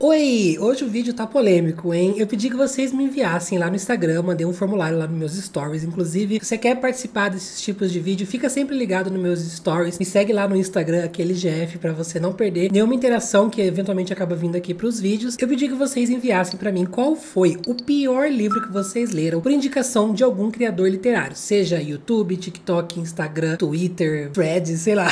Oi, hoje o vídeo tá polêmico, hein? Eu pedi que vocês me enviassem lá no Instagram, mandei um formulário lá nos meus stories. Inclusive, se você quer participar desses tipos de vídeo, fica sempre ligado nos meus stories. Me segue lá no Instagram, aquele GF, pra você não perder nenhuma interação que eventualmente acaba vindo aqui pros vídeos. Eu pedi que vocês enviassem pra mim qual foi o pior livro que vocês leram por indicação de algum criador literário, seja YouTube, TikTok, Instagram, Twitter, Threads, sei lá,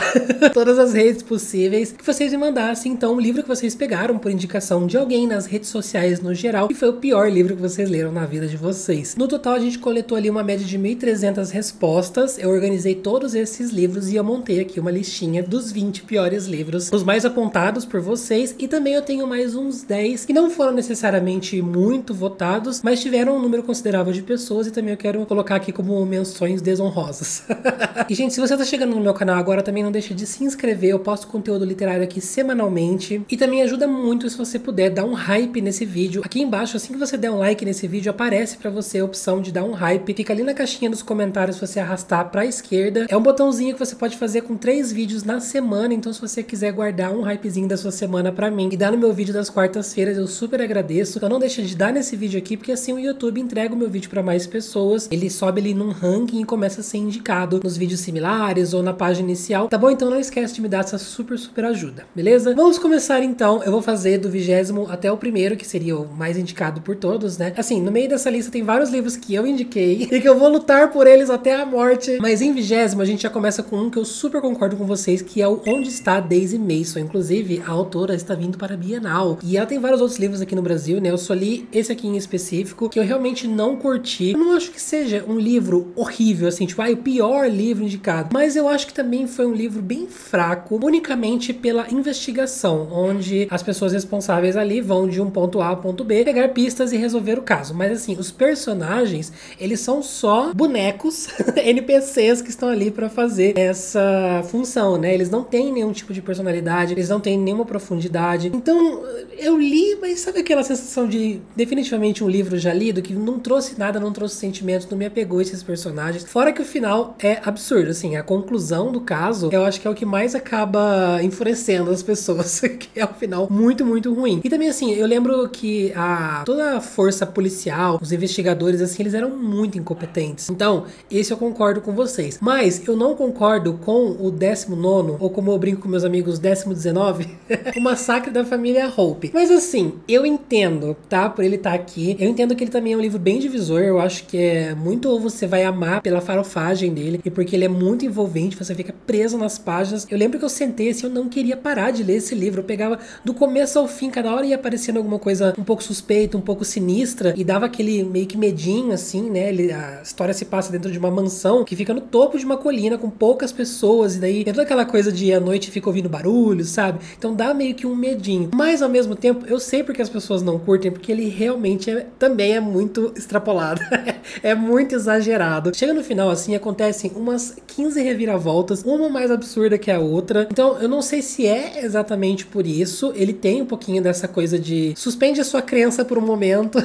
todas as redes possíveis, que vocês me mandassem então um livro que vocês pegaram por indicação de alguém nas redes sociais no geral e foi o pior livro que vocês leram na vida de vocês. No total a gente coletou ali uma média de 1.300 respostas, eu organizei todos esses livros e eu montei aqui uma listinha dos 20 piores livros, os mais apontados por vocês, e também eu tenho mais uns 10 que não foram necessariamente muito votados, mas tiveram um número considerável de pessoas e também eu quero colocar aqui como menções desonrosas. E gente, se você tá chegando no meu canal agora, também não deixa de se inscrever, eu posto conteúdo literário aqui semanalmente e também ajuda muito se você puder dar um hype nesse vídeo. Aqui embaixo, assim que você der um like nesse vídeo, aparece pra você a opção de dar um hype. Fica ali na caixinha dos comentários, se você arrastar pra esquerda. É um botãozinho que você pode fazer com 3 vídeos na semana, então se você quiser guardar um hypezinho da sua semana pra mim e dar no meu vídeo das quartas-feiras, eu super agradeço. Então não deixa de dar nesse vídeo aqui, porque assim o YouTube entrega o meu vídeo pra mais pessoas. Ele sobe ali num ranking e começa a ser indicado nos vídeos similares ou na página inicial, tá bom? Então não esquece de me dar essa super ajuda, beleza? Vamos começar então. Eu vou fazer do 20º até o primeiro, que seria o mais indicado por todos, né? Assim, no meio dessa lista tem vários livros que eu indiquei e que eu vou lutar por eles até a morte. Mas em 20º a gente já começa com um que eu super concordo com vocês, que é o Onde Está Daisy Mason. Inclusive, a autora está vindo para a Bienal. E ela tem vários outros livros aqui no Brasil, né? Eu só li esse aqui em específico, que eu realmente não curti. Eu não acho que seja um livro horrível, assim, tipo, o pior livro indicado. Mas eu acho que também foi um livro bem fraco, unicamente pela investigação, onde as pessoas responsáveis ali vão de um ponto A ao ponto B, pegar pistas e resolver o caso. Mas assim, os personagens, eles são só bonecos, NPCs que estão ali pra fazer essa função, né? Eles não têm nenhum tipo de personalidade, eles não têm nenhuma profundidade. Então, eu li, mas sabe aquela sensação de definitivamente um livro já lido, que não trouxe nada, não trouxe sentimentos, não me apegou a esses personagens. Fora que o final é absurdo, assim, a conclusão do caso, eu acho que é o que mais acaba enfurecendo as pessoas, que é o final muito ruim. E também, assim, eu lembro que toda a força policial, os investigadores, assim, eles eram muito incompetentes. Então, esse eu concordo com vocês. Mas eu não concordo com o 19º, ou como eu brinco com meus amigos, 19º, o Massacre da Família Hope. Mas assim, eu entendo, tá? Por ele estar aqui. Eu entendo que ele também é um livro bem divisor. Eu acho que é muito, ou você vai amar pela farofagem dele, e porque ele é muito envolvente, você fica preso nas páginas. Eu lembro que eu sentei assim, eu não queria parar de ler esse livro. Eu pegava do começo ao fim, cada hora ia aparecendo alguma coisa um pouco suspeita, um pouco sinistra, e dava aquele meio que medinho, assim, né? A história se passa dentro de uma mansão que fica no topo de uma colina com poucas pessoas, e daí tem toda aquela coisa de à noite fica ouvindo barulho, sabe? Então dá meio que um medinho. Mas ao mesmo tempo, eu sei porque as pessoas não curtem, porque ele realmente também é muito extrapolado. É muito exagerado. Chega no final, assim, acontecem umas 15 reviravoltas, uma mais absurda que a outra. Então eu não sei se é exatamente por isso. Ele tem um pouquinho dessa coisa de suspende a sua crença por um momento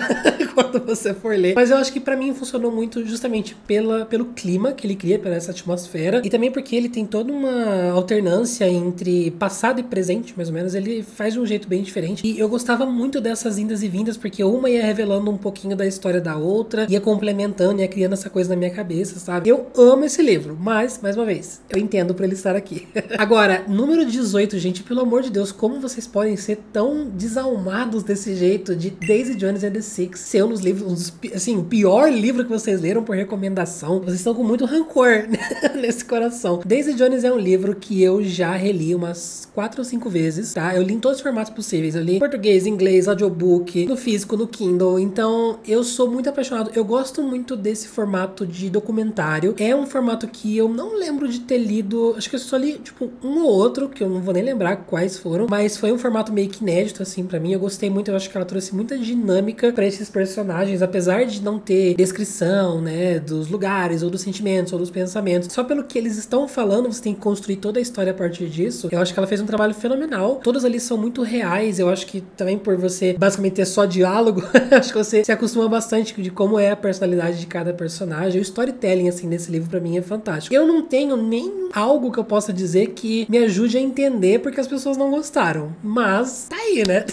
quando você for ler. Mas eu acho que pra mim funcionou muito justamente pelo clima que ele cria, pela essa atmosfera, e também porque ele tem toda uma alternância entre passado e presente, mais ou menos. Ele faz de um jeito bem diferente. E eu gostava muito dessas indas e vindas, porque uma ia revelando um pouquinho da história da outra, ia complementando, ia criando essa coisa na minha cabeça, sabe? Eu amo esse livro, mas, mais uma vez, eu entendo por ele estar aqui. Agora, número 18, gente, pelo amor de Deus, como vocês podem ser tão desalmados desse jeito de Daisy Jones and the Six ser um dos livros, assim, o pior livro que vocês leram por recomendação? Vocês estão com muito rancor nesse coração. Daisy Jones é um livro que eu já reli umas 4 ou 5 vezes, tá? Eu li em todos os formatos possíveis. Eu li em português, inglês, audiobook, no físico, no Kindle. Então, eu sou muito apaixonado. Eu gosto muito desse formato de documentário. É um formato que eu não lembro de ter lido. Acho que eu só li, tipo, um ou outro, que eu não vou nem lembrar quais foram. Mas foi um formato meio que inédito, assim, pra mim. Eu gostei muito. Eu acho que ela trouxe muita dinâmica pra esses personagens. Apesar de não ter descrição, né, dos lugares, ou dos sentimentos, ou dos pensamentos. Só pelo que eles estão falando, você tem que construir toda a história a partir disso. Eu acho que ela fez um trabalho fenomenal. Todas ali são muito reais. Eu acho que também por você basicamente ter só diálogo, acho que você se acostuma bastante de como é a personalidade personalidade de cada personagem. O storytelling, assim, nesse livro pra mim é fantástico. Eu não tenho nem algo que eu possa dizer que me ajude a entender porque as pessoas não gostaram. Mas tá aí, né?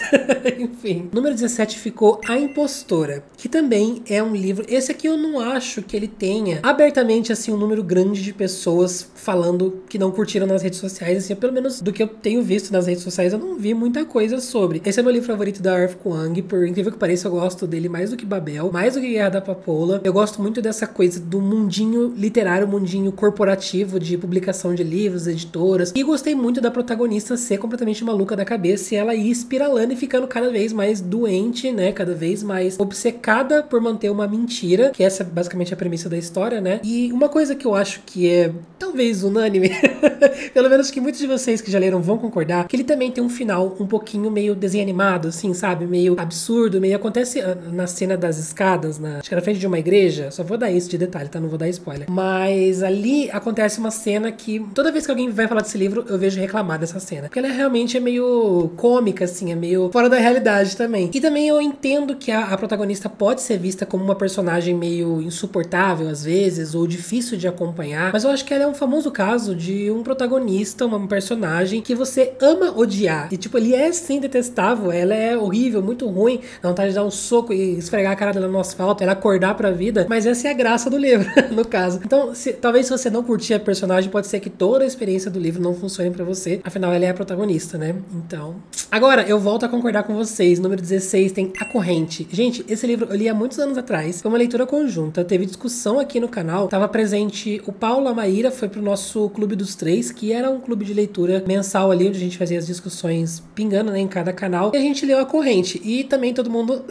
Enfim. Número 17 ficou A Impostora, que também é um livro... Esse aqui eu não acho que ele tenha abertamente, assim, um número grande de pessoas falando que não curtiram nas redes sociais. Assim, pelo menos do que eu tenho visto nas redes sociais, eu não vi muita coisa sobre. Esse é meu livro favorito da Arth Kuang. Por incrível que pareça, eu gosto dele mais do que Babel, mais do que Guerra da Papoula. Eu gosto muito dessa coisa do mundinho literário, mundinho corporativo de publicação de livros, editoras. E gostei muito da protagonista ser completamente maluca da cabeça e ela ir espiralando e ficando cada vez mais doente, né? Cada vez mais obcecada por manter uma mentira, que essa é basicamente a premissa da história, né? E uma coisa que eu acho que é talvez unânime, pelo menos que muitos de vocês que já leram vão concordar, que ele também tem um final um pouquinho meio desenho animado, assim, sabe? Meio absurdo, meio acontece na cena das escadas, acho que na frente de uma igreja, só vou dar isso de detalhe, tá? Não vou dar spoiler. Mas ali acontece uma cena que toda vez que alguém vai falar desse livro, eu vejo reclamar dessa cena. Porque ela realmente é meio cômica, assim, é meio fora da realidade também. E também eu entendo que a protagonista pode ser vista como uma personagem meio insuportável às vezes, ou difícil de acompanhar, mas eu acho que ela é um famoso caso de um protagonista, uma personagem que você ama odiar. E tipo, ele é sim detestável, ela é horrível, muito ruim, dá vontade de dar um soco e esfregar a cara dela no asfalto, ela acordar pra vida, mas essa é a graça do livro, no caso. Então, talvez se você não curtir a personagem, pode ser que toda a experiência do livro não funcione pra você, afinal ela é a protagonista, né? Então... Agora, eu volto a concordar com vocês, número 16 tem A Corrente. Gente, esse livro eu li há muitos anos atrás, foi uma leitura conjunta, teve discussão aqui no canal, tava presente o Paulo, a Maíra, foi pro nosso Clube dos Três, que era um clube de leitura mensal ali, onde a gente fazia as discussões pingando, né, em cada canal, e a gente leu A Corrente, e também todo mundo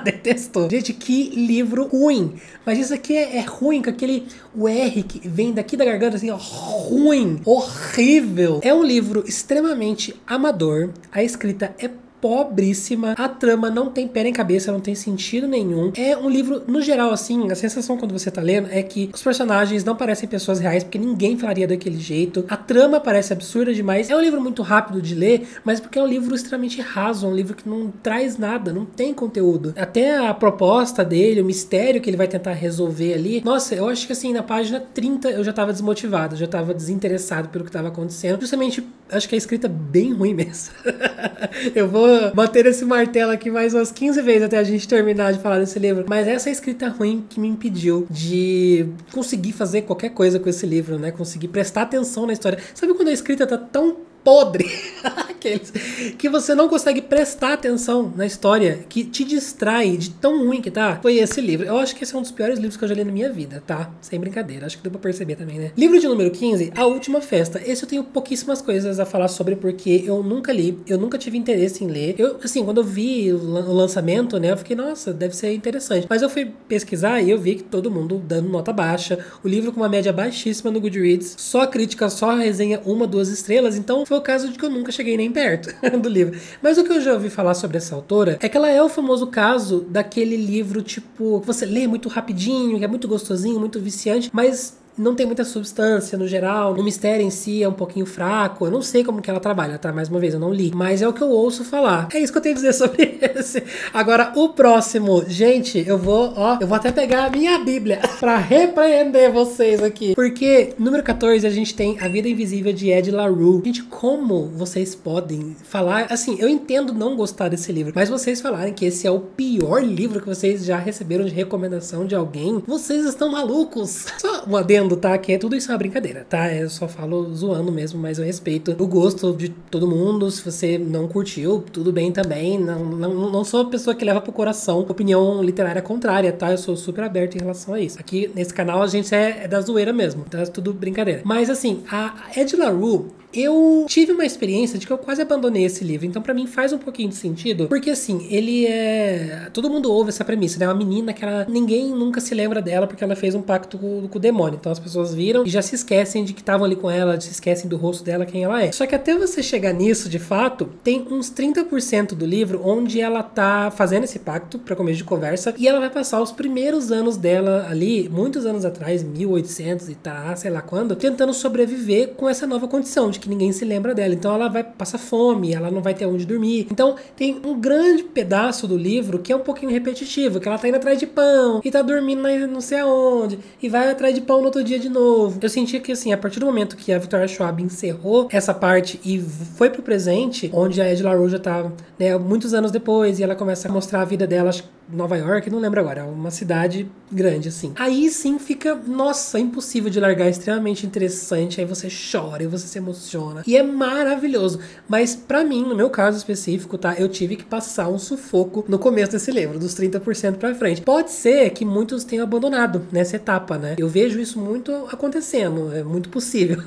detestou. Gente, que livro ruim, mas isso aqui é ruim, com aquele o R que vem daqui da garganta, assim, ó, ruim, horrível. É um livro extremamente amador, a escrita é pobríssima, a trama não tem pé nem cabeça, não tem sentido nenhum. É um livro, no geral, assim, a sensação quando você tá lendo é que os personagens não parecem pessoas reais, porque ninguém falaria daquele jeito. A trama parece absurda demais. É um livro muito rápido de ler, mas porque é um livro extremamente raso, um livro que não traz nada, não tem conteúdo. Até a proposta dele, o mistério que ele vai tentar resolver ali, nossa, eu acho que assim, na página 30 eu já tava desmotivado, já tava desinteressado pelo que tava acontecendo. Justamente, acho que a escrita é bem ruim mesmo. Eu vou bater esse martelo aqui mais umas 15 vezes até a gente terminar de falar desse livro. Mas essa é a escrita ruim que me impediu de conseguir fazer qualquer coisa com esse livro, né? Conseguir prestar atenção na história. Sabe quando a escrita tá tão podre que você não consegue prestar atenção na história, que te distrai de tão ruim que tá? Foi esse livro. Eu acho que esse é um dos piores livros que eu já li na minha vida, tá? Sem brincadeira. Acho que deu pra perceber também, né? Livro de número 15, A Última Festa. Esse eu tenho pouquíssimas coisas a falar sobre, porque eu nunca li, eu nunca tive interesse em ler. Eu, assim, quando eu vi o lançamento, né, eu fiquei, nossa, deve ser interessante. Mas eu fui pesquisar e eu vi que todo mundo dando nota baixa, o livro com uma média baixíssima no Goodreads, só crítica, só resenha 1, 2 estrelas, então foi o caso de que eu nunca cheguei nem perto do livro. Mas o que eu já ouvi falar sobre essa autora é que ela é o famoso caso daquele livro, tipo, que você lê muito rapidinho, que é muito gostosinho, muito viciante, mas não tem muita substância no geral, o mistério em si é um pouquinho fraco, eu não sei como que ela trabalha, tá? Mais uma vez, eu não li, mas é o que eu ouço falar. É isso que eu tenho a dizer sobre esse. Agora, o próximo, gente, eu vou até pegar a minha bíblia pra repreender vocês aqui, porque número 14 a gente tem A Vida Invisível de Ed La Rue. Gente, como vocês podem falar, assim, eu entendo não gostar desse livro, mas vocês falarem que esse é o pior livro que vocês já receberam de recomendação de alguém, vocês estão malucos. Só um adendo, tá? Que tudo isso é uma brincadeira, tá? Eu só falo zoando mesmo, mas eu respeito o gosto de todo mundo. Se você não curtiu, tudo bem também. Não sou a pessoa que leva pro coração opinião literária contrária, tá? Eu sou super aberto em relação a isso. Aqui nesse canal a gente é da zoeira mesmo, tá? Tudo brincadeira. Mas assim, a Ed La Rue, eu tive uma experiência de que eu quase abandonei esse livro, então pra mim faz um pouquinho de sentido, porque assim, ele é... Todo mundo ouve essa premissa, né? Uma menina que ninguém nunca se lembra dela porque ela fez um pacto com o demônio, então as pessoas viram e já se esquecem de que estavam ali com ela, se esquecem do rosto dela, quem ela é. Só que até você chegar nisso, de fato, tem uns 30% do livro onde ela tá fazendo esse pacto pra começo de conversa, e ela vai passar os primeiros anos dela ali, muitos anos atrás, 1800 e tá, sei lá quando, tentando sobreviver com essa nova condição de que ninguém se lembra dela. Então ela vai passar fome, ela não vai ter onde dormir. Então tem um grande pedaço do livro que é um pouquinho repetitivo, que ela tá indo atrás de pão, e tá dormindo não sei aonde, e vai atrás de pão no outro dia de novo. Eu sentia que, assim, a partir do momento que a Victoria Schwab encerrou essa parte e foi pro presente, onde a Ed La Rue já tá, né, muitos anos depois, e ela começa a mostrar a vida dela, acho que Nova York, não lembro agora, é uma cidade grande, assim. Aí sim fica, nossa, impossível de largar, extremamente interessante, aí você chora, e você se emociona, e é maravilhoso. Mas pra mim, no meu caso específico, tá, eu tive que passar um sufoco no começo desse livro, dos 30% pra frente. Pode ser que muitos tenham abandonado nessa etapa, né? Eu vejo isso muito acontecendo, é muito possível.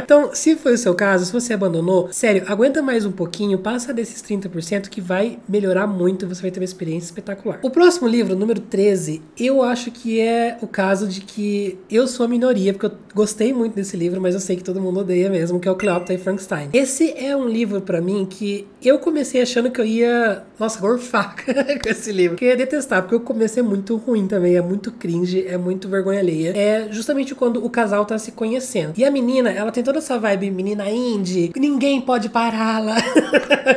Então, se foi o seu caso, se você abandonou, sério, aguenta mais um pouquinho, passa desses 30% que vai melhorar muito e você vai ter uma experiência espetacular. O próximo livro, número 13, eu acho que é o caso de que eu sou a minoria, porque eu gostei muito desse livro, mas eu sei que todo mundo odeia mesmo, que é o Cleopatra e Frankenstein. Esse é um livro pra mim que eu comecei achando que eu ia, nossa, gorfar com esse livro, que eu ia detestar, porque o começo é muito ruim também, é muito cringe, é muito vergonha alheia. É justamente quando o casal tá se conhecendo. E a menina, ela tem toda essa vibe menina indie, ninguém pode pará-la.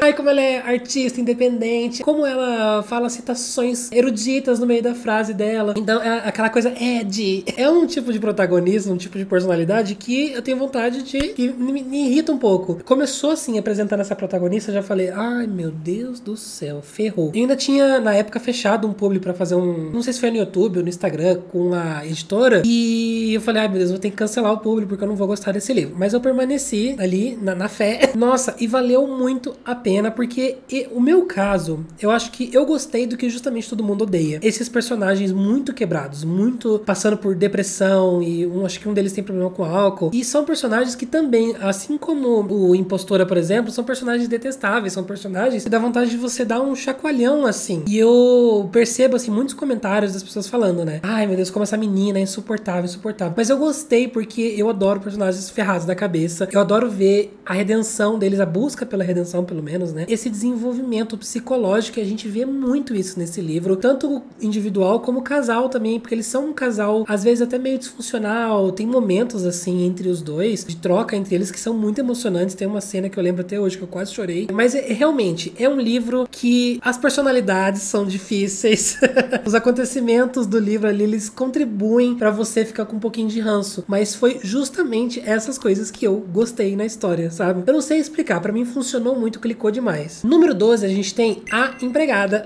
Ai, como ela é artista independente, como ela fala citações eruditas no meio da frase dela. Então, é aquela coisa Ed. É um tipo de protagonismo, um tipo de personalidade que eu tenho vontade de... que me irrita um pouco. Começou assim, apresentando essa protagonista, eu já falei, ai meu Deus do céu, ferrou. Eu ainda tinha, na época, fechado um publi pra fazer um... não sei se foi no YouTube ou no Instagram, com a editora, e eu falei, ai meu Deus, vou ter que cancelar o publi porque eu não vou gostar desse livro. Mas eu permaneci ali, na fé. Nossa, e valeu muito a pena, porque o meu caso, eu acho que eu gostei do que justamente todo mundo odeia. Esses personagens muito quebrados, muito passando por depressão, e acho que um deles tem problema com álcool. E são personagens que também, assim como o Impostora, por exemplo, são personagens detestáveis, são personagens que dá vontade de você dar um chacoalhão, assim. E eu percebo, assim, muitos comentários das pessoas falando, né? Ai, meu Deus, como essa menina é insuportável, insuportável. Mas eu gostei porque eu adoro personagens ferrados da cabeça. Eu adoro ver a redenção deles, a busca pela redenção, pelo menos, né? Esse desenvolvimento psicológico, a gente vê muito isso nesse livro, tanto individual como casal também, porque eles são um casal, às vezes até meio disfuncional, tem momentos, assim, entre os dois, de troca entre eles, que são muito emocionantes. Tem uma cena que eu lembro até hoje, que eu quase chorei. Mas, realmente, é um livro que as personalidades são difíceis. Os acontecimentos do livro ali, eles contribuem pra você ficar com um pouquinho de ranço. Mas foi justamente essas coisas que eu gostei na história, sabe? Eu não sei explicar, pra mim funcionou muito, clicou demais. Número 12, a gente tem A Empregada,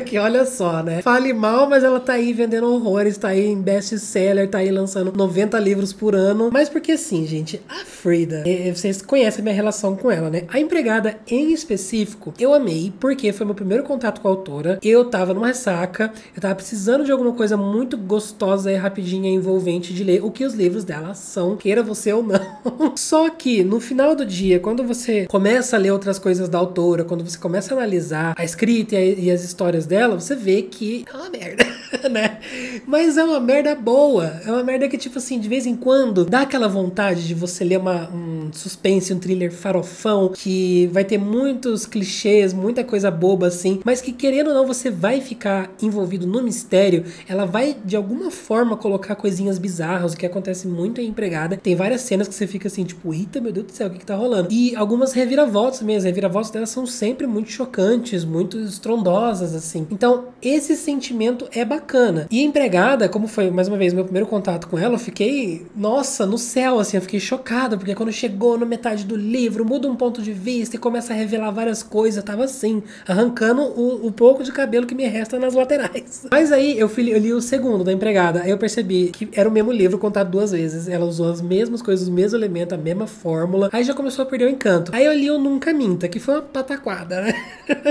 que olha só, né? Fale mal, mas ela tá aí vendendo horrores, tá aí em best-seller, tá aí lançando 90 livros por ano. Mas porque assim, gente, a Frida, vocês conhecem a minha relação com ela, né? A Empregada, em específico, eu amei, porque foi meu primeiro contato com a autora. Eu tava numa ressaca, eu tava precisando de alguma coisa muito gostosa e rapidinha e envolvente de ler, o que os livros dela são, queira você ou não. Só que, no final do dia, quando você começa a ler outras coisas da autora, quando você começa a analisar a escrita e as histórias dela, você vê que é uma merda, né? Mas é uma merda boa. É uma merda que, tipo assim, de vez em quando dá aquela vontade de você ler um suspense, um thriller farofão, que vai ter muitos clichês, muita coisa boba, assim, mas que, querendo ou não, você vai ficar envolvido no mistério. Ela vai, de alguma forma, colocar coisinhas bizarras, o que acontece muito em Empregada. Tem várias cenas que você fica assim, tipo, eita, meu Deus do céu, o que tá rolando? E algumas reviravoltas mesmo. As reviravoltas delas são sempre muito chocantes, muito estrondosas, assim. Então, esse sentimento é bacana. E Empregada, como foi, mais uma vez, meu primeiro contato com ela, eu fiquei, nossa, no céu, assim, eu fiquei chocada, porque quando chegou na metade do livro, muda um ponto de vista e começa a revelar várias coisas, eu tava assim, arrancando o pouco de cabelo que me resta nas laterais. Mas aí, eu li o segundo da Empregada, aí eu percebi que era o mesmo livro contado duas vezes, ela usou as mesmas coisas, os mesmos elementos, a mesma fórmula, aí já começou a perder o encanto. Aí eu li o Nunca Minta, que foi uma pataquada, né?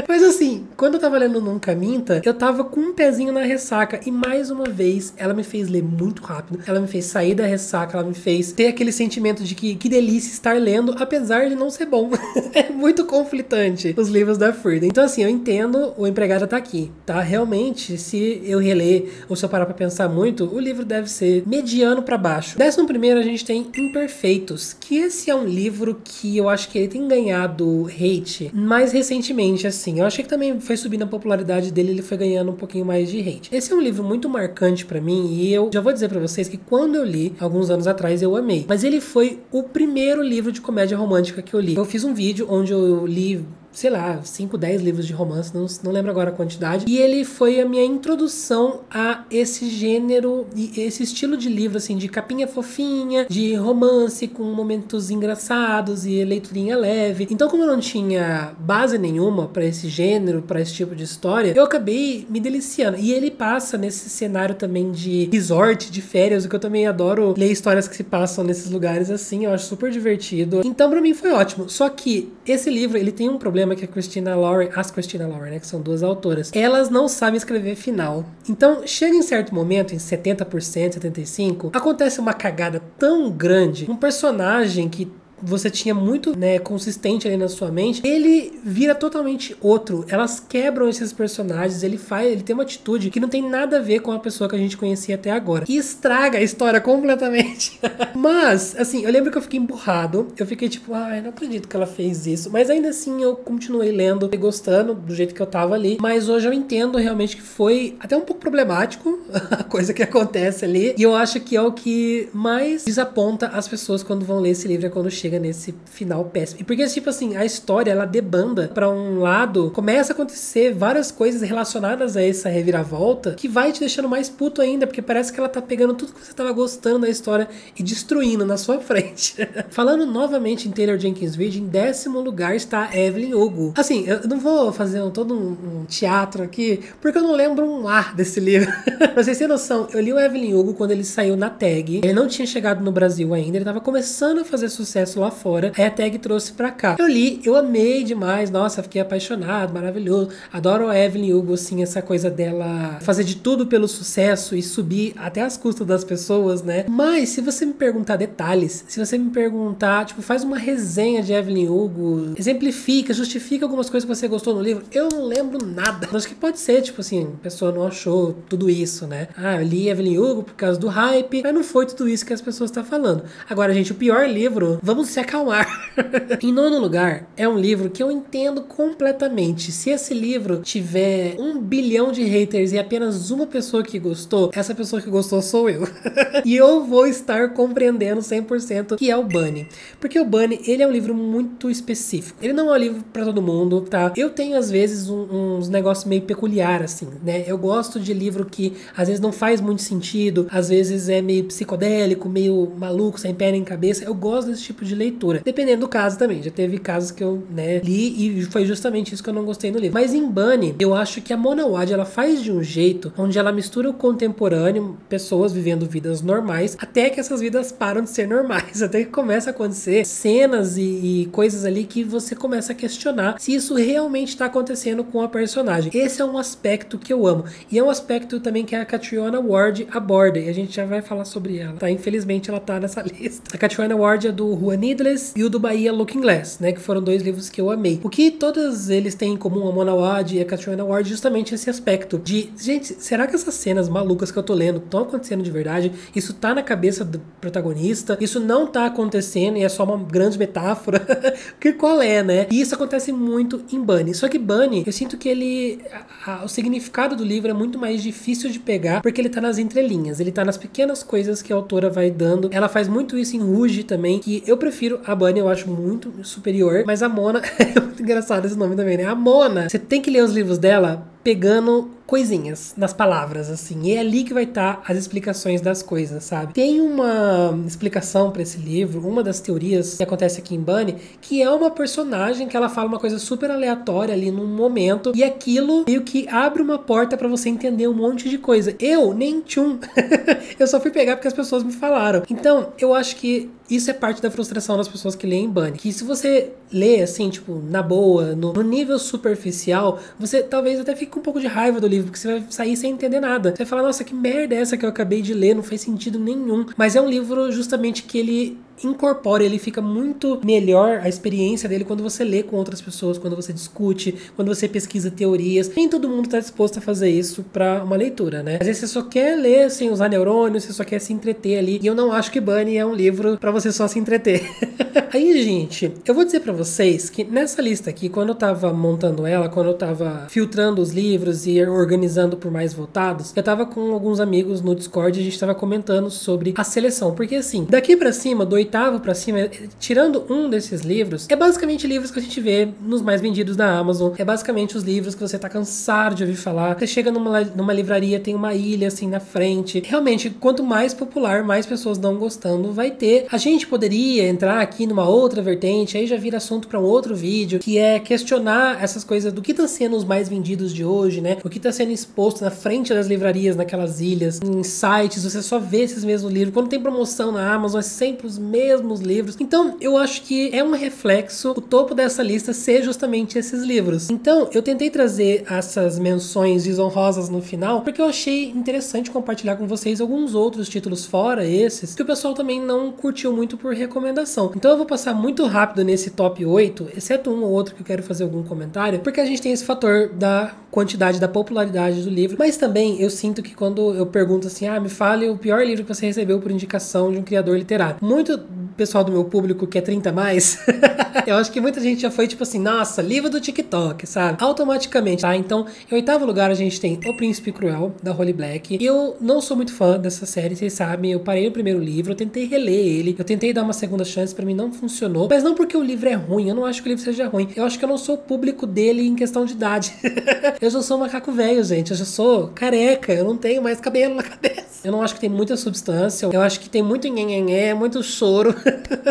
Mas assim, quando eu tava lendo Nunca Minta, eu tava com um pezinho na ressaca, ressaca e mais uma vez ela me fez ler muito rápido, ela me fez sair da ressaca, ela me fez ter aquele sentimento de que delícia estar lendo, apesar de não ser bom. É muito conflitante os livros da Frida. Então assim, eu entendo, o Empregada tá aqui, tá? Realmente, se eu reler ou se eu parar pra pensar muito, o livro deve ser mediano pra baixo. 11º a gente tem Imperfeitos, que esse é um livro que eu acho que ele tem ganhado hate mais recentemente, assim. Eu achei que também foi subindo a popularidade dele, ele foi ganhando um pouquinho mais de hate. Esse é um livro muito marcante pra mim e eu já vou dizer pra vocês que quando eu li, alguns anos atrás, eu amei. Mas ele foi o primeiro livro de comédia romântica que eu li. Eu fiz um vídeo onde eu li, sei lá, 5, 10 livros de romance, não lembro agora a quantidade. E ele foi a minha introdução a esse gênero e esse estilo de livro, assim, de capinha fofinha, de romance com momentos engraçados e leiturinha leve. Então, como eu não tinha base nenhuma pra esse gênero, pra esse tipo de história, eu acabei me deliciando. E ele passa nesse cenário também de resort, de férias, o que eu também adoro ler histórias que se passam nesses lugares assim, eu acho super divertido. Então, pra mim foi ótimo. Só que esse livro, ele tem um problema que a Christina Lauren, né, que são duas autoras, elas não sabem escrever final. Então, chega em certo momento, em 70%, 75%, acontece uma cagada tão grande, um personagem que você tinha muito, né, consistente ali na sua mente, ele vira totalmente outro. Elas quebram esses personagens, ele tem uma atitude que não tem nada a ver com a pessoa que a gente conhecia até agora. E estraga a história completamente. Mas, assim, eu lembro que eu fiquei emburrado. Eu fiquei tipo, ai, não acredito que ela fez isso. Mas ainda assim, eu continuei lendo e gostando do jeito que eu tava ali. Mas hoje eu entendo realmente que foi até um pouco problemático a coisa que acontece ali. E eu acho que é o que mais desaponta as pessoas quando vão ler esse livro, é quando chega nesse final péssimo. E porque, tipo assim, a história, ela debanda pra um lado, começa a acontecer várias coisas relacionadas a essa reviravolta que vai te deixando mais puto ainda, porque parece que ela tá pegando tudo que você tava gostando da história e destruindo na sua frente. Falando novamente em Taylor Jenkins Reid, em 10º lugar está Evelyn Hugo. Assim, eu não vou fazer todo um teatro aqui, porque eu não lembro um ar desse livro. Pra vocês terem noção, eu li o Evelyn Hugo quando ele saiu na Tag. Ele não tinha chegado no Brasil ainda, ele tava começando a fazer sucesso lá fora, aí a Tag trouxe pra cá. Eu li, eu amei demais, nossa, fiquei apaixonado, maravilhoso. Adoro a Evelyn Hugo, assim, essa coisa dela fazer de tudo pelo sucesso e subir até as custas das pessoas, né? Mas, se você me perguntar detalhes, se você me perguntar, tipo, faz uma resenha de Evelyn Hugo, exemplifica, justifica algumas coisas que você gostou no livro, eu não lembro nada. Acho que pode ser, tipo assim, a pessoa não achou tudo isso, né? Ah, eu li Evelyn Hugo por causa do hype, mas não foi tudo isso que as pessoas estão falando. Agora, gente, o pior livro, vamos se acalmar. Em 9º lugar, é um livro que eu entendo completamente. Se esse livro tiver 1 bilhão de haters e apenas uma pessoa que gostou, essa pessoa que gostou sou eu. E eu vou estar compreendendo 100% que é o Bunny. Porque o Bunny, ele é um livro muito específico. Ele não é um livro pra todo mundo, tá? Eu tenho, às vezes, uns negócios meio peculiar, assim, né? Eu gosto de livro que, às vezes, não faz muito sentido, às vezes é meio psicodélico, meio maluco, sem pé nem cabeça. Eu gosto desse tipo de leitura. Dependendo do caso também. Já teve casos que eu, né, li e foi justamente isso que eu não gostei no livro. Mas em Bunny, eu acho que a Mona Wad, ela faz de um jeito onde ela mistura o contemporâneo, pessoas vivendo vidas normais, até que essas vidas param de ser normais. Até que começa a acontecer cenas e coisas ali que você começa a questionar se isso realmente está acontecendo com a personagem. Esse é um aspecto que eu amo. E é um aspecto também que a Catriona Ward aborda. E a gente já vai falar sobre ela, tá? Infelizmente ela tá nessa lista. A Catriona Ward é do Rua Needless e o do Bahia Looking Glass, né? Que foram 2 livros que eu amei. O que todos eles têm em comum, a Mona Wad e a Catriona Ward, justamente esse aspecto de, gente, será que essas cenas malucas que eu tô lendo estão acontecendo de verdade? Isso tá na cabeça do protagonista? Isso não tá acontecendo e é só uma grande metáfora? Que qual é, né? E isso acontece muito em Bunny. Só que Bunny, eu sinto que ele... o significado do livro é muito mais difícil de pegar, porque ele tá nas entrelinhas. Ele tá nas pequenas coisas que a autora vai dando. Ela faz muito isso em Rouge também, que eu prefiro a Bunny, eu acho muito superior, mas a Mona, é muito engraçado esse nome também, né? A Mona, você tem que ler os livros dela pegando coisinhas nas palavras, assim, e é ali que vai estar as explicações das coisas, sabe? Tem uma explicação pra esse livro, uma das teorias que acontece aqui em Bunny, que é uma personagem que ela fala uma coisa super aleatória ali num momento, e aquilo meio que abre uma porta pra você entender um monte de coisa. Eu, nem tchum. Eu só fui pegar porque as pessoas me falaram. Então, eu acho que isso é parte da frustração das pessoas que leem Bunny. Que se você lê, assim, tipo, na boa, no nível superficial, você talvez até fique com um pouco de raiva do livro, livro, porque você vai sair sem entender nada. Você vai falar, nossa, que merda é essa que eu acabei de ler, não fez sentido nenhum. Mas é um livro justamente que ele incorpora, ele fica muito melhor a experiência dele quando você lê com outras pessoas, quando você discute, quando você pesquisa teorias. Nem todo mundo tá disposto a fazer isso pra uma leitura, né? Às vezes você só quer ler sem usar neurônios, você só quer se entreter ali. E eu não acho que Bunny é um livro pra você só se entreter. Aí, gente, eu vou dizer pra vocês que nessa lista aqui, quando eu tava montando ela, quando eu tava filtrando os livros e organizando por mais votados, eu tava com alguns amigos no Discord e a gente tava comentando sobre a seleção. Porque assim, daqui pra cima, do oitavo pra cima, tirando um desses livros, é basicamente livros que a gente vê nos mais vendidos da Amazon. É basicamente os livros que você tá cansado de ouvir falar. Você chega numa livraria, tem uma ilha assim na frente. Realmente, quanto mais popular, mais pessoas não gostando vai ter. A gente poderia entrar aqui numa outra vertente, aí já vira assunto pra um outro vídeo, que é questionar essas coisas do que tá sendo os mais vendidos de hoje, né? O que tá sendo exposto na frente das livrarias, naquelas ilhas, em sites, você só vê esses mesmos livros. Quando tem promoção na Amazon, é sempre os mesmos livros. Então, eu acho que é um reflexo, o topo dessa lista ser justamente esses livros. Então, eu tentei trazer essas menções desonrosas no final, porque eu achei interessante compartilhar com vocês alguns outros títulos fora esses, que o pessoal também não curtiu muito por recomendação. Então, eu vou passar muito rápido nesse top 8, exceto um ou outro que eu quero fazer algum comentário, porque a gente tem esse fator da quantidade, da popularidade do livro, mas também eu sinto que quando eu pergunto assim, me fale o pior livro que você recebeu por indicação de um criador literário. Muito pessoal do meu público que é 30 mais, eu acho que muita gente já foi tipo assim, nossa, livro do TikTok, sabe? Automaticamente, tá? Então, em oitavo lugar a gente tem O Príncipe Cruel, da Holly Black. Eu não sou muito fã dessa série, vocês sabem, eu parei no primeiro livro, eu tentei reler ele, eu tentei dar uma segunda chance, pra mim não funcionou, mas não porque o livro é ruim, eu não acho que o livro seja ruim, eu acho que eu não sou o público dele em questão de idade. Eu já sou macaco velho, gente, eu já sou careca, eu não tenho mais cabelo na cabeça. Eu não acho que tem muita substância, eu acho que tem muito nhenhenhé, muito choro.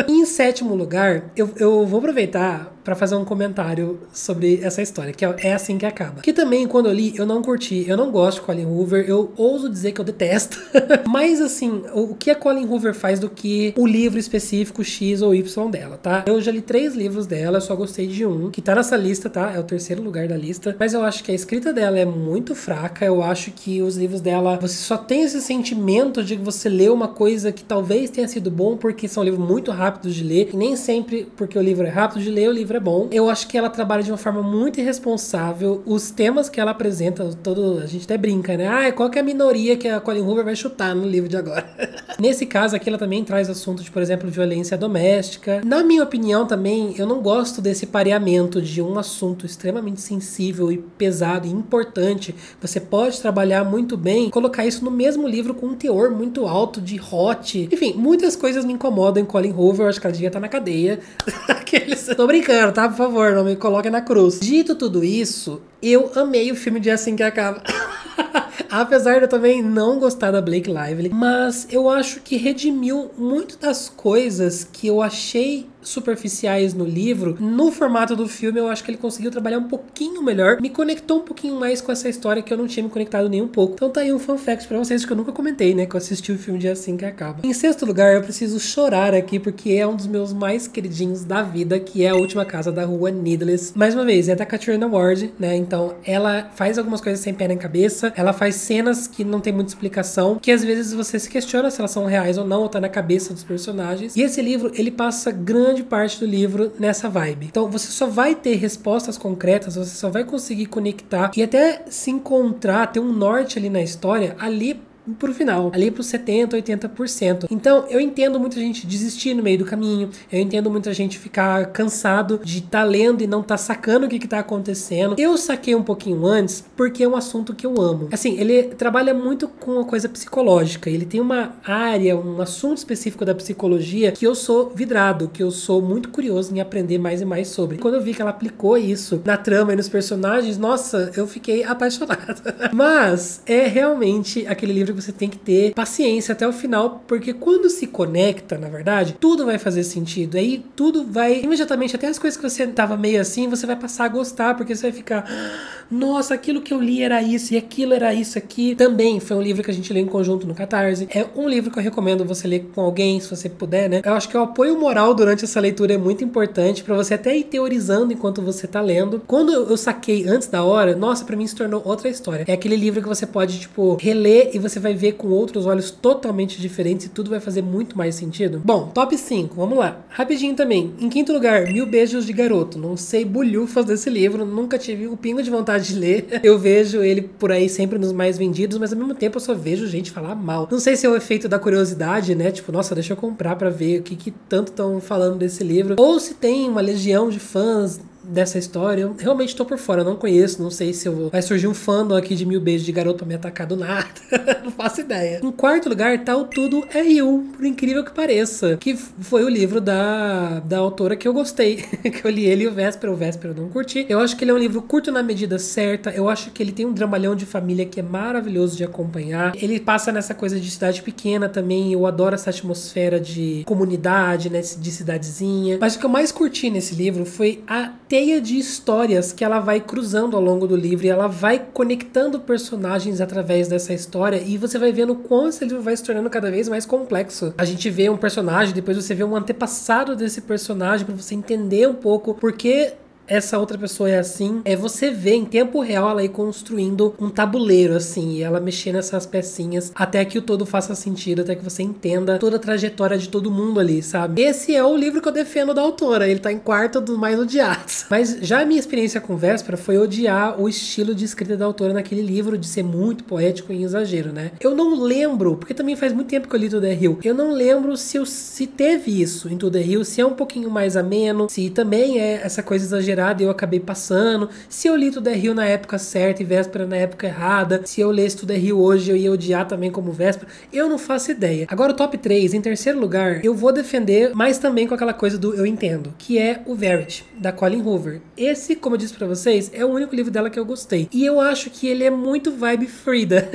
E em sétimo lugar, eu vou aproveitar pra fazer um comentário sobre essa história, que é assim que acaba. Que também, quando eu li, eu não curti, eu não gosto de Colleen Hoover, eu ouso dizer que eu detesto. Mas assim, o que a Colleen Hoover faz do que o livro específico X ou Y dela, tá? Eu já li 3 livros dela, eu só gostei de um, que tá nessa lista, tá? É o terceiro lugar da lista. Mas eu acho que a escrita dela é muito fraca, eu acho que os livros dela, você só tem esse sentimento de que você leu uma coisa que talvez tenha sido bom, porque são livros muito rápidos de ler, e nem sempre porque o livro é rápido de ler, o livro é bom. Eu acho que ela trabalha de uma forma muito irresponsável. Os temas que ela apresenta, a gente até brinca, né? Qual que é a minoria que a Colleen Hoover vai chutar no livro de agora? Nesse caso aqui, ela também traz assuntos de, por exemplo, violência doméstica. Na minha opinião também, eu não gosto desse pareamento de um assunto extremamente sensível e pesado e importante. Você pode trabalhar muito bem, colocar isso no mesmo livro com um teor muito alto de hot. Enfim, muitas coisas me incomodam em Colleen Hoover. Eu acho que ela devia estar na cadeia. Tô brincando, tá? Por favor, não me coloquem na cruz. Dito tudo isso, eu amei o filme de Assim que Acaba. Apesar de eu também não gostar da Blake Lively, mas eu acho que redimiu muito das coisas que eu achei superficiais no livro. No formato do filme, eu acho que ele conseguiu trabalhar um pouquinho melhor, me conectou um pouquinho mais com essa história que eu não tinha me conectado nem um pouco. Então tá aí um fun fact pra vocês que eu nunca comentei, né, que eu assisti o filme de Assim que Acaba. Em sexto lugar, eu preciso chorar aqui, porque é um dos meus mais queridinhos da vida, que é A Última Casa da Rua Needless. Mais uma vez, é da Katrina Ward, né, então ela faz algumas coisas sem pé nem cabeça, ela faz cenas que não tem muita explicação, que às vezes você se questiona se elas são reais ou não, ou tá na cabeça dos personagens. E esse livro, ele passa grande parte do livro nessa vibe. Então você só vai ter respostas concretas, você só vai conseguir conectar e até se encontrar, ter um norte ali na história, ali pro final, ali pro 70%, 80%. Então, eu entendo muita gente desistir no meio do caminho, eu entendo muita gente ficar cansado de estar lendo e não tá sacando o que tá acontecendo. Eu saquei um pouquinho antes, porque é um assunto que eu amo. Assim, ele trabalha muito com a coisa psicológica, ele tem uma área, um assunto específico da psicologia que eu sou vidrado, que eu sou muito curioso em aprender mais e mais sobre. Quando eu vi que ela aplicou isso na trama e nos personagens, nossa, eu fiquei apaixonado. Mas, é realmente aquele livro você tem que ter paciência até o final, porque quando se conecta, na verdade, tudo vai fazer sentido. Aí tudo vai, imediatamente, até as coisas que você tava meio assim, você vai passar a gostar, porque você vai ficar, nossa, aquilo que eu li era isso, e aquilo era isso aqui. Também foi um livro que a gente leu em conjunto no Catarse. É um livro que eu recomendo você ler com alguém, se você puder, né? Eu acho que o apoio moral durante essa leitura é muito importante, pra você até ir teorizando enquanto você tá lendo. Quando eu saquei antes da hora, nossa, pra mim se tornou outra história. É aquele livro que você pode, tipo, reler e você vai ver com outros olhos totalmente diferentes e tudo vai fazer muito mais sentido. Bom, top 5, vamos lá. Rapidinho também. Em quinto lugar, Mil Beijos de Garoto. Não sei bulhufas desse livro, nunca tive o pingo de vontade de ler. Eu vejo ele por aí sempre nos mais vendidos, mas ao mesmo tempo eu só vejo gente falar mal. Não sei se é o efeito da curiosidade, né? Tipo, nossa, deixa eu comprar pra ver o que tanto estão falando desse livro. Ou se tem uma legião de fãs dessa história, eu realmente tô por fora, eu não conheço, não sei se vai surgir um fandom aqui de Mil Beijos de Garoto pra me atacar do nada, não faço ideia. Em quarto lugar tá o Tudo é You, por incrível que pareça, que foi o livro da autora que eu gostei, que eu li ele e o Véspera eu não curti. Eu acho que ele é um livro curto na medida certa, eu acho que ele tem um dramalhão de família que é maravilhoso de acompanhar, ele passa nessa coisa de cidade pequena também, eu adoro essa atmosfera de comunidade, né, de cidadezinha, mas o que eu mais curti nesse livro foi a teia de histórias que ela vai cruzando ao longo do livro e ela vai conectando personagens através dessa história e você vai vendo como esse livro vai se tornando cada vez mais complexo. A gente vê um personagem, depois você vê um antepassado desse personagem para você entender um pouco porque essa outra pessoa é assim, você vê em tempo real ela aí construindo um tabuleiro, assim, e ela mexendo nessas pecinhas até que o todo faça sentido, até que você entenda toda a trajetória de todo mundo ali, sabe? Esse é o livro que eu defendo da autora, ele tá em quarto dos mais odiados. Mas já a minha experiência com Véspera foi odiar o estilo de escrita da autora naquele livro, de ser muito poético e exagero, né? Eu não lembro, porque também faz muito tempo que eu li Tudo é Rio, eu não lembro se teve isso em Tudo é Rio, se é um pouquinho mais ameno, se também é essa coisa exagerada e eu acabei passando, se eu li Tudo é Rio na época certa e Véspera na época errada, se eu lesse Tudo é Rio hoje eu ia odiar também como Véspera, eu não faço ideia. Agora o top 3, em terceiro lugar, eu vou defender, mas também com aquela coisa do eu entendo, que é o Verity, da Colleen Hoover. Esse, como eu disse pra vocês, é o único livro dela que eu gostei. E eu acho que ele é muito vibe Frida.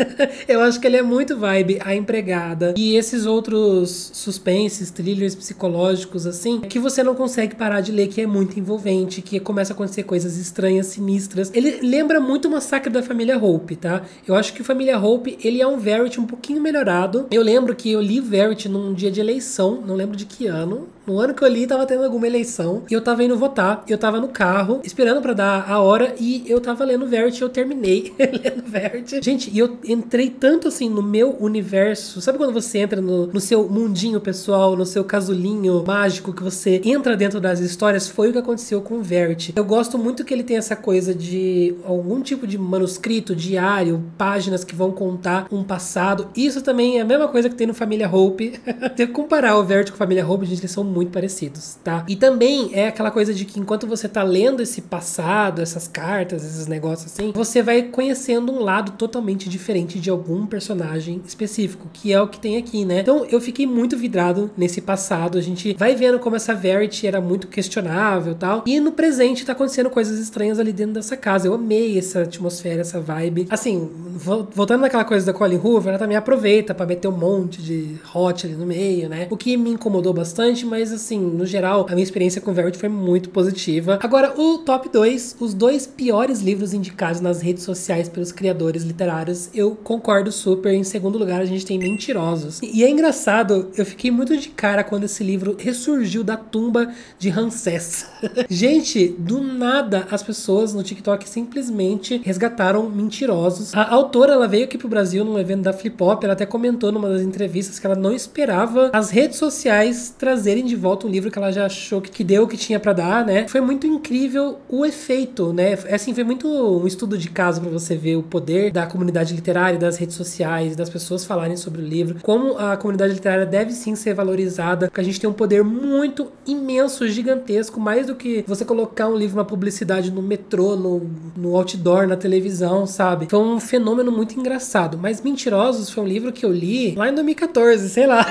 Eu acho que ele é muito vibe A Empregada e esses outros suspenses, thrillers psicológicos assim, que você não consegue parar de ler, que é muito envolvente, que começa a acontecer coisas estranhas, sinistras. Ele lembra muito o Massacre da Família Hope, tá? Eu acho que o Família Hope, ele é um Verity um pouquinho melhorado. Eu lembro que eu li Verity num dia de eleição, não lembro de que ano. No ano que eu li, tava tendo alguma eleição e eu tava indo votar. Eu tava no carro, esperando pra dar a hora e eu tava lendo Verity e eu terminei lendo Verity. Gente, e eu entrei tanto assim no meu universo. Sabe quando você entra no seu mundinho pessoal, no seu casulinho mágico, que você entra dentro das histórias? Foi o que aconteceu com Verity. Eu gosto muito que ele tem essa coisa de algum tipo de manuscrito, diário, páginas que vão contar um passado. Isso também é a mesma coisa que tem no Família Hope. Tem que comparar o Verity com a Família Hope, gente, eles são muito parecidos, tá? E também é aquela coisa de que enquanto você tá lendo esse passado, essas cartas, esses negócios assim, você vai conhecendo um lado totalmente diferente de algum personagem específico, que é o que tem aqui, né? Então eu fiquei muito vidrado nesse passado, a gente vai vendo como essa Verity era muito questionável e tal, e no presente tá acontecendo coisas estranhas ali dentro dessa casa. Eu amei essa atmosfera, essa vibe. Assim, voltando naquela coisa da Colleen Hoover, ela também aproveita pra meter um monte de hot ali no meio, né? O que me incomodou bastante, mas assim, no geral, a minha experiência com Verity foi muito positiva. Agora, o top 2, os 2 piores livros indicados nas redes sociais pelos criadores literários, eu concordo super. Em segundo lugar, a gente tem Mentirosos. E é engraçado, eu fiquei muito de cara quando esse livro ressurgiu da tumba de Ramsés. Gente, do nada, as pessoas no TikTok simplesmente resgataram Mentirosos. A autora, ela veio aqui pro Brasil num evento da Flip Hop, ela até comentou numa das entrevistas que ela não esperava as redes sociais trazerem de volta um livro que ela já achou que deu o que tinha pra dar, né? Foi muito incrível o efeito, né? Assim, foi muito um estudo de caso pra você ver o poder da comunidade literária, das redes sociais, das pessoas falarem sobre o livro, como a comunidade literária deve sim ser valorizada, porque a gente tem um poder muito imenso, gigantesco, mais do que você colocar colocar um livro, uma publicidade no metrô, no outdoor, na televisão, sabe? Foi um fenômeno muito engraçado. Mas Mentirosos foi um livro que eu li lá em 2014, sei lá.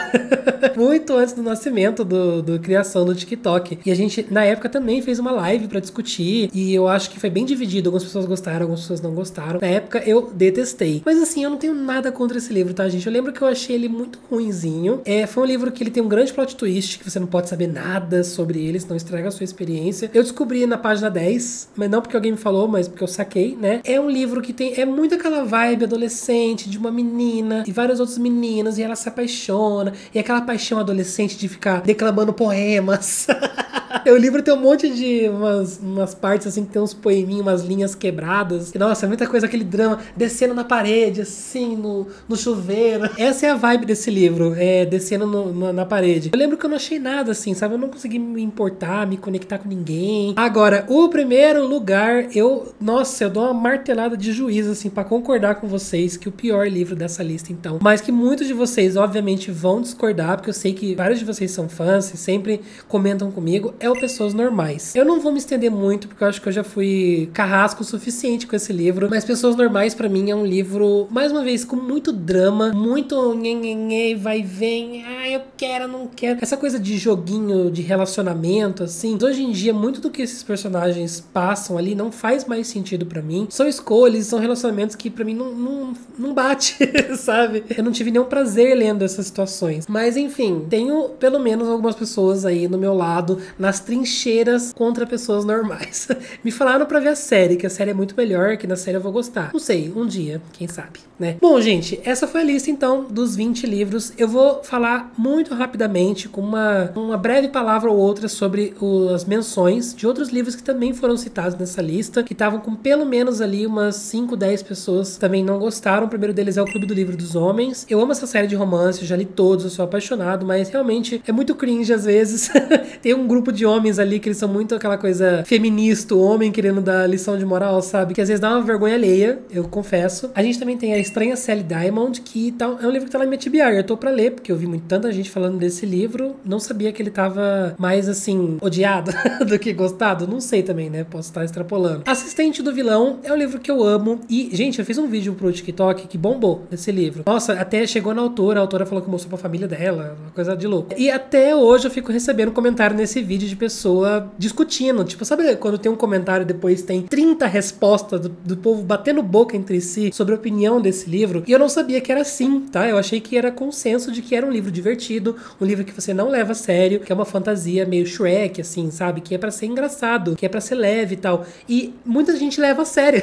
Muito antes do nascimento do criação do TikTok. E a gente, na época, também fez uma live pra discutir. E eu acho que foi bem dividido. Algumas pessoas gostaram, algumas pessoas não gostaram. Na época, eu detestei. Mas assim, eu não tenho nada contra esse livro, tá, gente? Eu lembro que eu achei ele muito ruinzinho. Foi um livro que ele tem um grande plot twist, que você não pode saber nada sobre ele, senão estraga a sua experiência. Eu descobri na página 10, mas não porque alguém me falou, mas porque eu saquei, né? É um livro que é muito aquela vibe adolescente de uma menina e vários outros meninos, e ela se apaixona, e aquela paixão adolescente de ficar declamando poemas. O livro tem um monte de umas partes assim que tem uns poeminhos, umas linhas quebradas. E, nossa, é muita coisa, aquele drama descendo na parede, assim, no chuveiro. Essa é a vibe desse livro, descendo na parede. Eu lembro que eu não achei nada assim, sabe? Eu não consegui me importar, me conectar com ninguém. Agora, o primeiro lugar, eu dou uma martelada de juízo, assim, pra concordar com vocês que o pior livro dessa lista, então. Mas que muitos de vocês, obviamente, vão discordar, porque eu sei que vários de vocês são fãs e sempre comentam comigo, é o Pessoas Normais. Eu não vou me estender muito, porque eu acho que eu já fui carrasco o suficiente com esse livro, mas Pessoas Normais, pra mim, é um livro, mais uma vez, com muito drama, muito nhenhenhê, vai e vem, eu quero, não quero. Essa coisa de joguinho, de relacionamento, assim, hoje em dia, muito do que esses personagens passam ali não faz mais sentido pra mim. São escolhas, são relacionamentos que pra mim não bate, sabe? Eu não tive nenhum prazer lendo essas situações. Mas, enfim, tenho pelo menos algumas pessoas aí no meu lado, nas trincheiras contra pessoas normais. Me falaram pra ver a série, que a série é muito melhor, que na série eu vou gostar. Não sei, um dia, quem sabe, né? Bom, gente, essa foi a lista, então, dos 20 livros. Eu vou falar muito rapidamente, com uma breve palavra ou outra, sobre as menções de outros livros que também foram citados nessa lista, que estavam com pelo menos ali umas 5, 10 pessoas também não gostaram. O primeiro deles é o Clube do Livro dos Homens. Eu amo essa série de romance, eu já li todos, eu sou apaixonado, mas realmente é muito cringe às vezes. Tem um grupo de homens ali que eles são muito aquela coisa feminista, o homem querendo dar lição de moral, sabe? Que às vezes dá uma vergonha alheia, eu confesso. A gente também tem A Estranha Sally Diamond, que é um livro que tá lá na minha TBR. Eu tô pra ler, porque eu vi tanta gente falando desse livro. Não sabia que ele tava mais, assim, odiado do que gostado. Não sei também, né? Posso estar extrapolando. Assistente do Vilão é um livro que eu amo. E, gente, eu fiz um vídeo pro TikTok que bombou desse livro. Nossa, até chegou na autora. A autora falou que mostrou pra família dela. Uma coisa de louco. E até hoje eu fico recebendo comentário nesse vídeo de pessoa discutindo. Tipo, sabe quando tem um comentário e depois tem 30 respostas do povo batendo boca entre si sobre a opinião desse livro? E eu não sabia que era assim, tá? Eu achei que era consenso de que era um livro divertido, um livro que você não leva a sério, que é uma fantasia meio Shrek, assim, sabe? Que é pra ser engraçado, que é pra ser leve e tal. E muita gente leva a sério.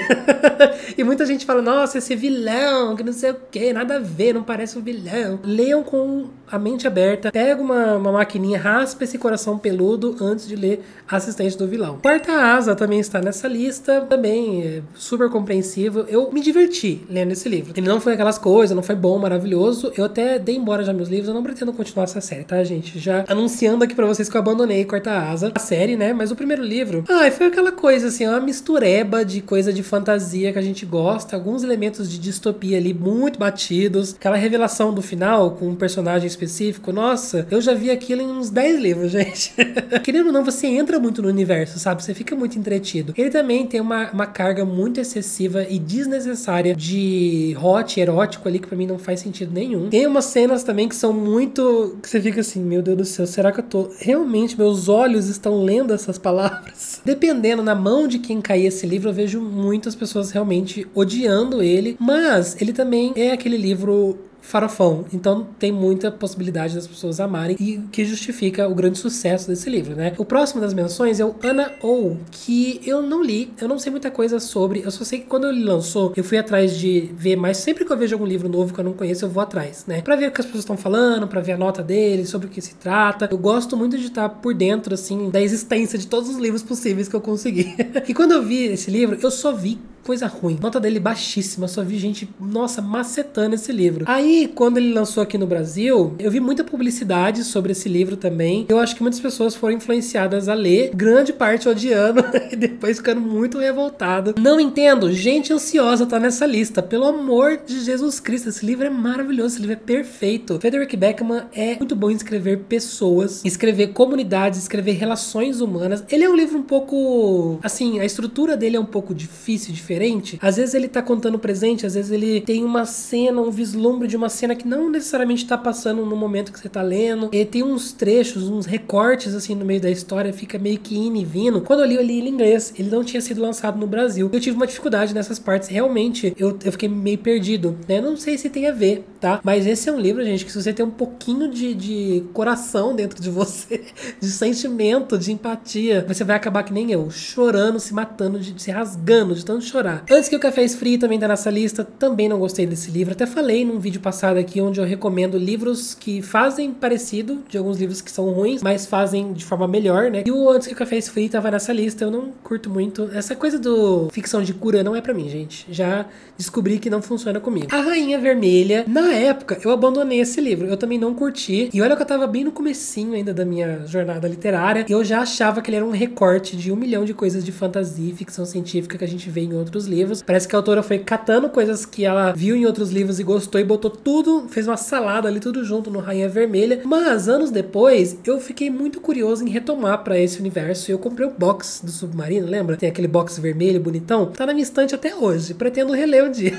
E muita gente fala, nossa, esse vilão, que não sei o que, nada a ver, não parece um vilão. Leiam com a mente aberta, pega uma maquininha, raspa esse coração peludo antes de ler Assistente do Vilão. Quarta Asa também está nessa lista, também é super compreensível. Eu me diverti lendo esse livro. Ele não foi aquelas coisas, não foi bom, maravilhoso. Eu até dei embora já meus livros, eu não pretendo continuar essa série, tá, gente? Já anunciando aqui pra vocês que eu abandonei Quarta Asa, a série, né? Mas o primeiro livro, foi aquela coisa assim, uma mistureba de coisa de fantasia que a gente gosta, alguns elementos de distopia ali muito batidos, aquela revelação do final com um personagem específico. Nossa, eu já vi aquilo em uns 10 livros, gente. Querendo ou não, você entra muito no universo, sabe? Você fica muito entretido. Ele também tem uma carga muito excessiva e desnecessária de hot, erótico ali, que pra mim não faz sentido nenhum. Tem umas cenas também que são muito... que você fica assim, meu Deus do céu, será que eu tô... realmente, meus olhos estão lendo essas palavras? Dependendo, na mão de quem cair esse livro, eu vejo muitas pessoas realmente odiando ele, mas ele também é aquele livro farofão, então tem muita possibilidade das pessoas amarem e que justifica o grande sucesso desse livro, né? O próximo das menções é o Ana Oh, que eu não li, eu não sei muita coisa sobre, eu só sei que quando ele lançou, eu fui atrás de ver mais, sempre que eu vejo algum livro novo que eu não conheço, eu vou atrás, né? Pra ver o que as pessoas estão falando, pra ver a nota dele, sobre o que se trata. Eu gosto muito de estar por dentro, assim, da existência de todos os livros possíveis que eu consegui. E quando eu vi esse livro, eu só vi coisa ruim. Nota dele baixíssima, só vi gente, nossa, macetando esse livro. Aí, quando ele lançou aqui no Brasil, eu vi muita publicidade sobre esse livro também. Eu acho que muitas pessoas foram influenciadas a ler, grande parte odiando e depois ficando muito revoltado. Não entendo, gente ansiosa tá nessa lista. Pelo amor de Jesus Cristo, esse livro é maravilhoso, esse livro é perfeito. Frederick Backman é muito bom em escrever pessoas, escrever comunidades, escrever relações humanas. Ele é um livro um pouco, assim, a estrutura dele é um pouco difícil, diferente. Às vezes ele tá contando o presente, às vezes ele tem uma cena, um vislumbre de uma cena que não necessariamente tá passando no momento que você tá lendo. Ele tem uns trechos, uns recortes, assim, no meio da história, fica meio que indo e vindo. Quando eu li ele em inglês, ele não tinha sido lançado no Brasil. Eu tive uma dificuldade nessas partes, realmente, eu fiquei meio perdido, né? Não sei se tem a ver, tá? Mas esse é um livro, gente, que se você tem um pouquinho de coração dentro de você, de sentimento, de empatia, você vai acabar que nem eu, chorando, se matando, se rasgando, de tanto chorar. Antes que o Café Esfrie também tá nessa lista, também não gostei desse livro. Até falei num vídeo passado aqui, onde eu recomendo livros que fazem parecido de alguns livros que são ruins, mas fazem de forma melhor, né? E o Antes que o Café Esfrie tava nessa lista, eu não curto muito. Essa coisa do ficção de cura não é pra mim, gente. Já descobri que não funciona comigo. A Rainha Vermelha, na época, eu abandonei esse livro. Eu também não curti. E olha que eu tava bem no comecinho ainda da minha jornada literária. Eu já achava que ele era um recorte de 1 milhão de coisas de fantasia e ficção científica que a gente vê em outros livros. Parece que a autora foi catando coisas que ela viu em outros livros e gostou e botou tudo, fez uma salada ali, tudo junto no Rainha Vermelha. Mas, anos depois, eu fiquei muito curioso em retomar pra esse universo. Eu comprei o box do Submarino, lembra? Tem aquele box vermelho, bonitão. Tá na minha estante até hoje. Pretendo reler um dia.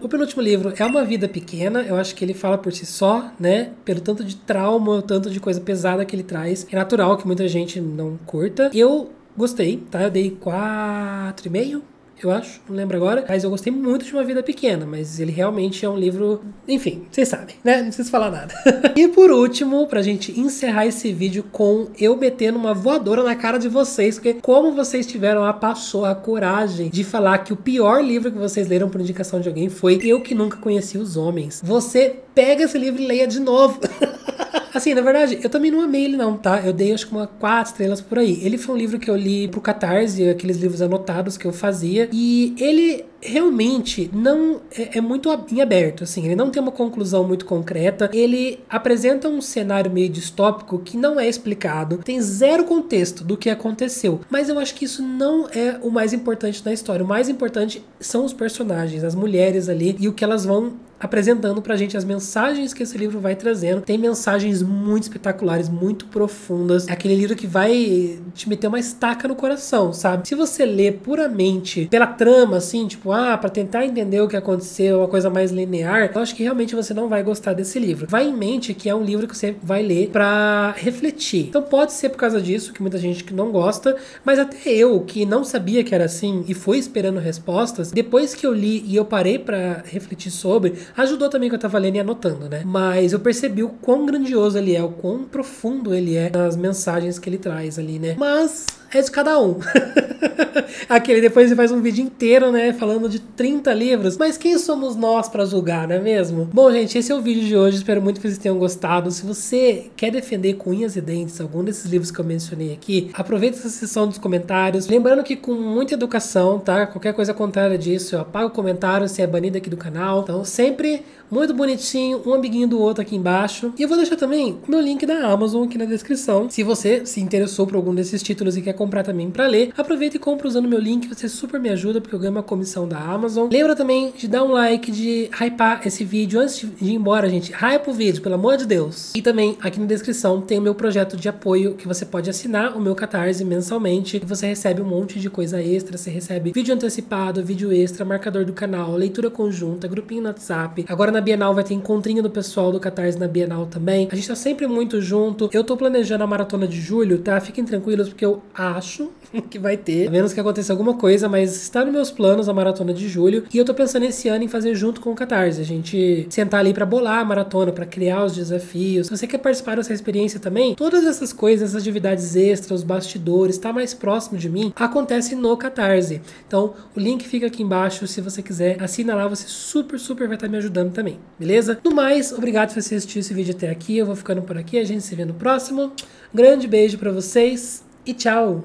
O penúltimo livro é Uma Vida Pequena. Eu acho que ele fala por si só, né? Pelo tanto de trauma, o tanto de coisa pesada que ele traz. É natural que muita gente não curta. Eu gostei, tá? Eu dei 4,5. Eu acho, não lembro agora, mas eu gostei muito de Uma Vida Pequena, mas ele realmente é um livro, enfim, vocês sabem, né? Não preciso falar nada. E por último, pra gente encerrar esse vídeo com eu metendo uma voadora na cara de vocês, porque como vocês tiveram a pachorra, a coragem de falar que o pior livro que vocês leram por indicação de alguém foi Eu Que Nunca Conheci os Homens. Você pega esse livro e leia de novo. Assim, na verdade, eu também não amei ele não, tá? Eu dei acho que uma 4 estrelas por aí. Ele foi um livro que eu li pro Catarse, aqueles livros anotados que eu fazia, e ele realmente não é muito em aberto, assim, ele não tem uma conclusão muito concreta, ele apresenta um cenário meio distópico que não é explicado, tem zero contexto do que aconteceu, mas eu acho que isso não é o mais importante da história. O mais importante são os personagens, as mulheres ali, e o que elas vão apresentando pra gente, as mensagens que esse livro vai trazendo. Tem mensagens muito espetaculares, muito profundas. É aquele livro que vai te meter uma estaca no coração, sabe? Se você lê puramente pela trama, assim, tipo, pra tentar entender o que aconteceu, uma coisa mais linear, eu acho que realmente você não vai gostar desse livro. Vai em mente que é um livro que você vai ler pra refletir. Então pode ser por causa disso que muita gente que não gosta, mas até eu, que não sabia que era assim e fui esperando respostas, depois que eu li e eu parei pra refletir sobre, ajudou também que eu tava lendo e anotando, né? Mas eu percebi o quão grandioso ele é, o quão profundo ele é nas mensagens que ele traz ali, né? Mas é de cada um. Aquele depois você faz um vídeo inteiro, né? Falando de 30 livros. Mas quem somos nós pra julgar, não é mesmo? Bom, gente, esse é o vídeo de hoje. Espero muito que vocês tenham gostado. Se você quer defender com unhas e dentes algum desses livros que eu mencionei aqui, aproveita essa seção dos comentários. Lembrando que com muita educação, tá? Qualquer coisa contrária disso, eu apago o comentário, você é banido aqui do canal. Então, sempre muito bonitinho, um amiguinho do outro aqui embaixo. E eu vou deixar também o meu link da Amazon aqui na descrição. Se você se interessou por algum desses títulos e quer comprar também pra ler, aproveita e compra usando o meu link, você super me ajuda, porque eu ganho uma comissão da Amazon. Lembra também de dar um like, de hypar esse vídeo antes de ir embora, gente. Hype o vídeo, pelo amor de Deus. E também aqui na descrição tem o meu projeto de apoio, que você pode assinar o meu Catarse mensalmente, e você recebe um monte de coisa extra, você recebe vídeo antecipado, vídeo extra, marcador do canal, leitura conjunta, grupinho no WhatsApp. Agora na Bienal vai ter encontrinho do pessoal do Catarse na Bienal também. A gente tá sempre muito junto. Eu tô planejando a maratona de julho, tá? Fiquem tranquilos, porque eu acho que vai ter, a menos que aconteça alguma coisa, mas está nos meus planos a maratona de julho, e eu tô pensando esse ano em fazer junto com o Catarse, a gente sentar ali pra bolar a maratona, pra criar os desafios. Se você quer participar dessa experiência também, todas essas coisas, essas atividades extras, os bastidores, tá mais próximo de mim, acontece no Catarse. Então, o link fica aqui embaixo, se você quiser, assina lá, você super vai estar me ajudando também, beleza? No mais, obrigado por você assistir esse vídeo até aqui, eu vou ficando por aqui, a gente se vê no próximo. Grande beijo pra vocês e tchau!